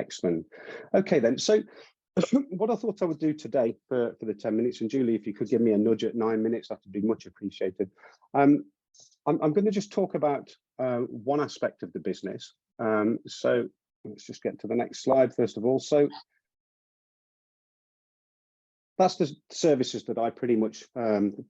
Excellent. Okay then, so what I thought I would do today for the 10 minutes, and Julie, if you could give me a nudge at 9 minutes, that would be much appreciated. I'm going to just talk about one aspect of the business. So let's just get to the next slide first of all. So that's the services that I pretty much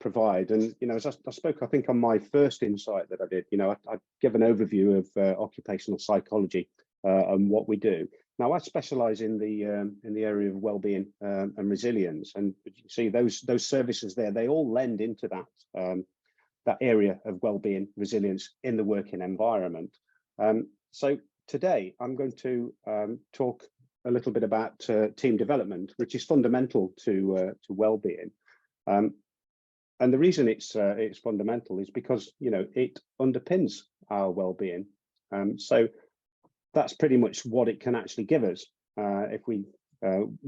provide. And, you know, as I spoke, I think on my first insight that I did, you know, I give an overview of occupational psychology and what we do. Now, I specialize in the area of well-being and resilience. And you see those services there, they all lend into that area of well-being, resilience in the working environment. So today I'm going to talk a little bit about team development, which is fundamental to well-being. And the reason it's fundamental is because, you know, it underpins our well-being. So that's pretty much what it can actually give us if we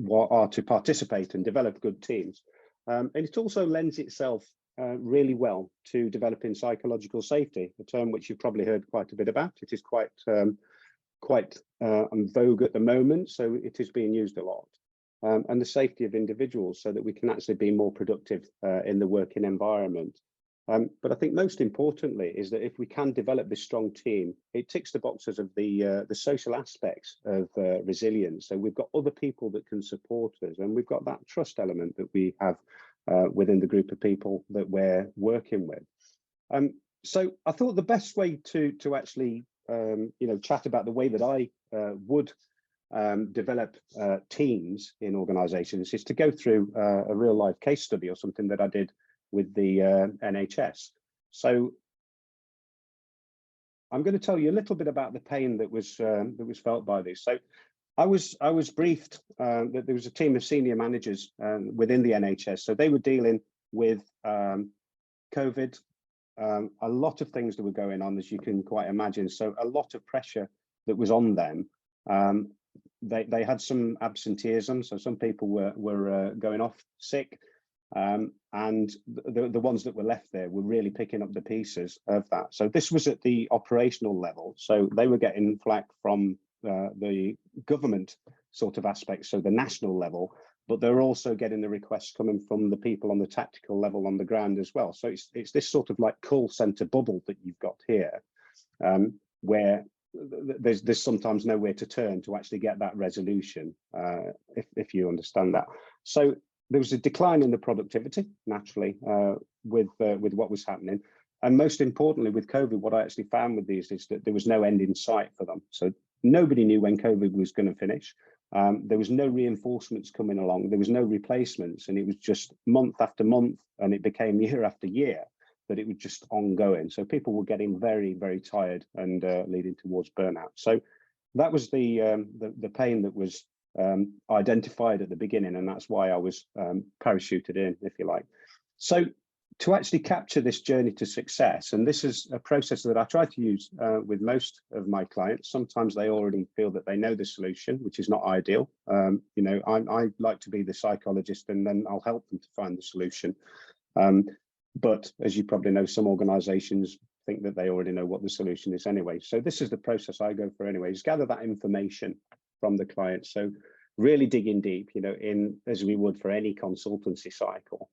are to participate and develop good teams. And it also lends itself really well to developing psychological safety, a term which you've probably heard quite a bit about. It is quite on vogue at the moment, so it is being used a lot. And the safety of individuals so that we can actually be more productive in the working environment. But I think most importantly is that if we can develop this strong team, it ticks the boxes of the social aspects of resilience. So we've got other people that can support us, and we've got that trust element that we have within the group of people that we're working with. So I thought the best way to actually you know, chat about the way that I would develop teams in organizations is to go through a real life case study or something that I did with the NHS. So I'm going to tell you a little bit about the pain that was felt by this. So I was briefed that there was a team of senior managers within the NHS. So they were dealing with COVID, a lot of things that were going on, as you can quite imagine. So a lot of pressure that was on them. They had some absenteeism, so some people were going off sick. And the ones that were left there were really picking up the pieces of that. So this was at the operational level. So they were getting flack from the government sort of aspects, so the national level, but they're also getting the requests coming from the people on the tactical level on the ground as well. So it's this sort of like call center bubble that you've got here, where there's sometimes nowhere to turn to actually get that resolution, if you understand that. So there was a decline in the productivity, naturally, with what was happening. And most importantly, with COVID, what I actually found with these is that there was no end in sight for them. So nobody knew when COVID was going to finish. There was no reinforcements coming along. There was no replacements. And it was just month after month, and it became year after year, that it was just ongoing. So people were getting very, very tired and leading towards burnout. So that was the pain that was identified at the beginning, and that's why I was parachuted in, if you like. So to actually capture this journey to success, and this is a process that I try to use with most of my clients. Sometimes they already feel that they know the solution, which is not ideal. You know, I like to be the psychologist, and then I'll help them to find the solution. But as you probably know, some organizations think that they already know what the solution is anyway. So this is the process I go for anyway, is gather that information from the client. So really digging deep, you know, in as we would for any consultancy cycle.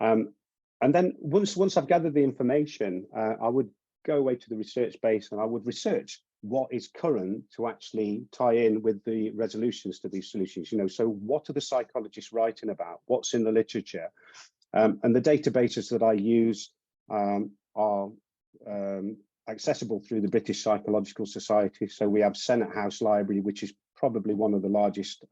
And then once I've gathered the information, I would go away to the research base and I would research what is current to actually tie in with the resolutions to these solutions. You know, so what are the psychologists writing about? What's in the literature? And the databases that I use are accessible through the British Psychological Society. So we have Senate House Library, which is probably one of the largest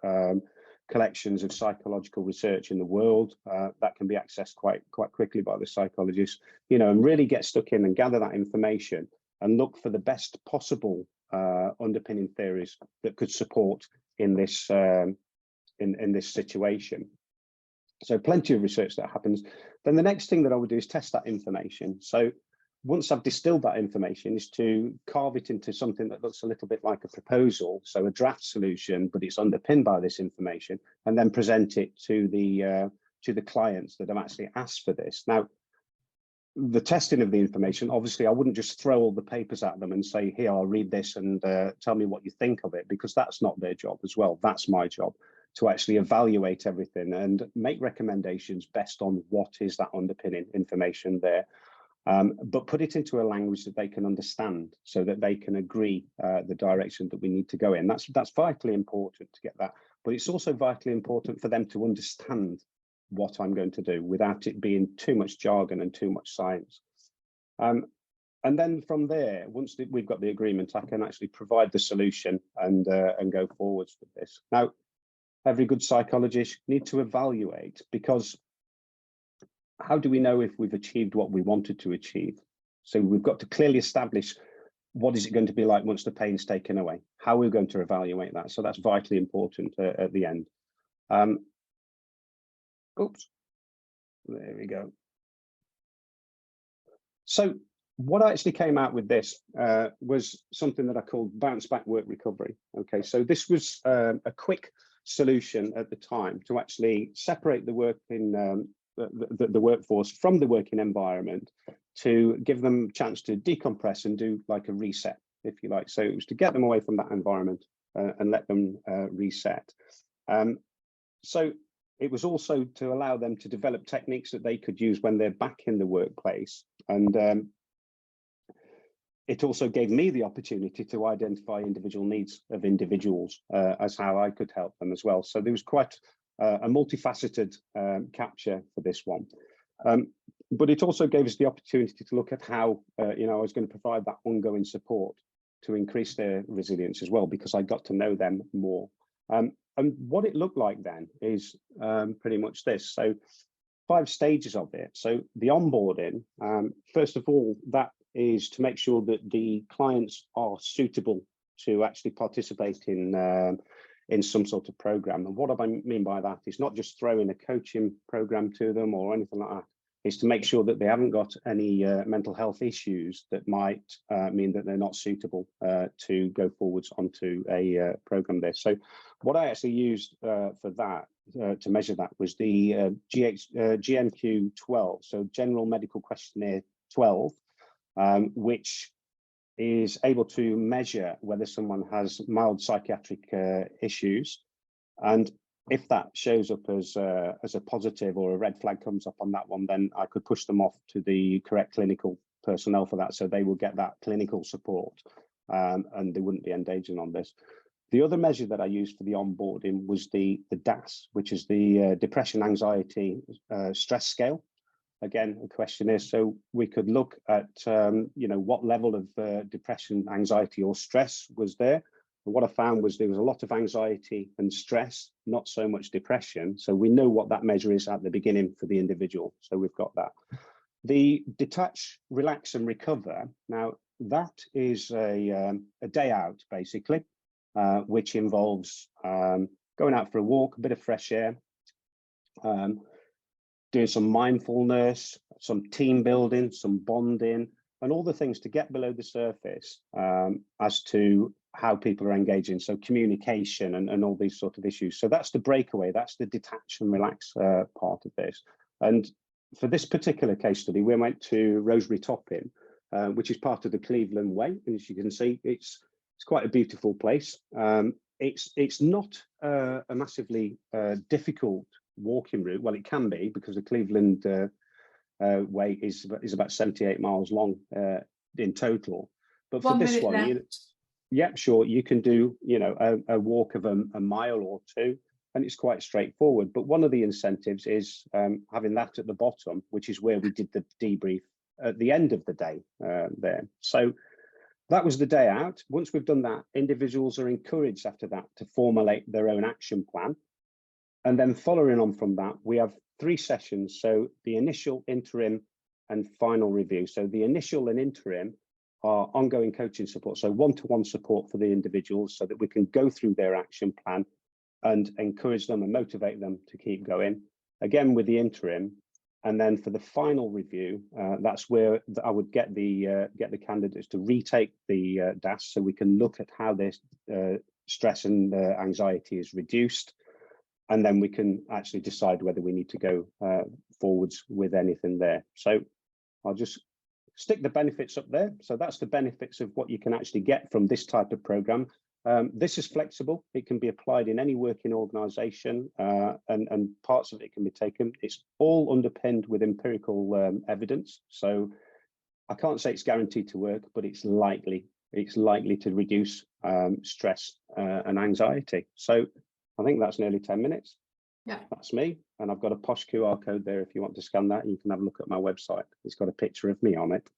collections of psychological research in the world. That can be accessed quite quickly by the psychologists, you know, and really get stuck in and gather that information and look for the best possible underpinning theories that could support in this in this situation. So plenty of research that happens. Then the next thing that I would do is test that information. So once I've distilled that information, is to carve it into something that looks a little bit like a proposal, so a draft solution, but it's underpinned by this information, and then present it to the clients that have actually asked for this. Now, the testing of the information, obviously I wouldn't just throw all the papers at them and say, here, I'll read this and tell me what you think of it, because that's not their job as well. That's my job, to actually evaluate everything and make recommendations based on what is that underpinning information there. But put it into a language that they can understand so that they can agree the direction that we need to go in. That's vitally important to get that. But it's also vitally important for them to understand what I'm going to do without it being too much jargon and too much science. And then from there, once we've got the agreement, I can actually provide the solution and go forwards with this. Now, every good psychologist needs to evaluate, because how do we know if we've achieved what we wanted to achieve? So we've got to clearly establish what is it going to be like once the pain's taken away? How are we going to evaluate that? So that's vitally important at the end. Oops, there we go. So what I actually came out with this was something that I called bounce back work recovery. Okay, so this was a quick solution at the time to actually separate the work in the workforce from the working environment, to give them a chance to decompress and do like a reset, if you like. So it was to get them away from that environment and let them reset. So it was also to allow them to develop techniques that they could use when they're back in the workplace. And it also gave me the opportunity to identify individual needs of individuals as how I could help them as well. So there was quite a multifaceted capture for this one. But it also gave us the opportunity to look at how I was going to provide that ongoing support to increase their resilience as well, because I got to know them more. And what it looked like then is pretty much this. So 5 stages of it. So the onboarding, first of all, that is to make sure that the clients are suitable to actually participate in some sort of program. And what I mean by that is not just throwing a coaching program to them or anything like that. Is to make sure that they haven't got any mental health issues that might mean that they're not suitable to go forwards onto a program there. So what I actually used for that, to measure that, was the GMQ 12, so General Medical Questionnaire 12, which is able to measure whether someone has mild psychiatric issues. And if that shows up as a positive, or a red flag comes up on that one, then I could push them off to the correct clinical personnel for that, so they will get that clinical support and they wouldn't be engaging on this. The other measure that I used for the onboarding was the DAS, which is the Depression, Anxiety, Stress Scale. Again, a questionnaire, so we could look at what level of depression, anxiety, or stress was there. And what I found was there was a lot of anxiety and stress, not so much depression. So we know what that measure is at the beginning for the individual. So we've got that. The detach, relax, and recover. Now that is a day out, basically, which involves going out for a walk, a bit of fresh air, doing some mindfulness, some team building, some bonding, and all the things to get below the surface as to how people are engaging. So communication and all these sort of issues. So that's the breakaway, that's the detach and relax part of this. And for this particular case study, we went to Rosebery Topping, which is part of the Cleveland Way. And as you can see, it's quite a beautiful place. It's not a massively difficult walking route. Well, it can be, because the Cleveland Way is about 78 miles long in total. But for this one, yeah, sure, you can do a walk of a mile or two, and it's quite straightforward. But one of the incentives is having that at the bottom, which is where we did the debrief at the end of the day there. So that was the day out. Once we've done that, individuals are encouraged after that to formulate their own action plan. And then following on from that, we have 3 sessions. So the initial, interim, and final review. So the initial and interim are ongoing coaching support. So one-to-one support for the individuals, so that we can go through their action plan and encourage them and motivate them to keep going. Again, with the interim. And then for the final review, that's where I would get the candidates to retake the DAS, so we can look at how their stress and anxiety is reduced. And then we can actually decide whether we need to go forwards with anything there. So I'll just stick the benefits up there. So that's the benefits of what you can actually get from this type of program. This is flexible. It can be applied in any working organization, and parts of it can be taken. It's all underpinned with empirical evidence. So I can't say it's guaranteed to work, but it's likely to reduce stress and anxiety. So I think that's nearly 10 minutes. Yeah, that's me. And I've got a posh QR code there if you want to scan that. You can have a look at my website. It's got a picture of me on it.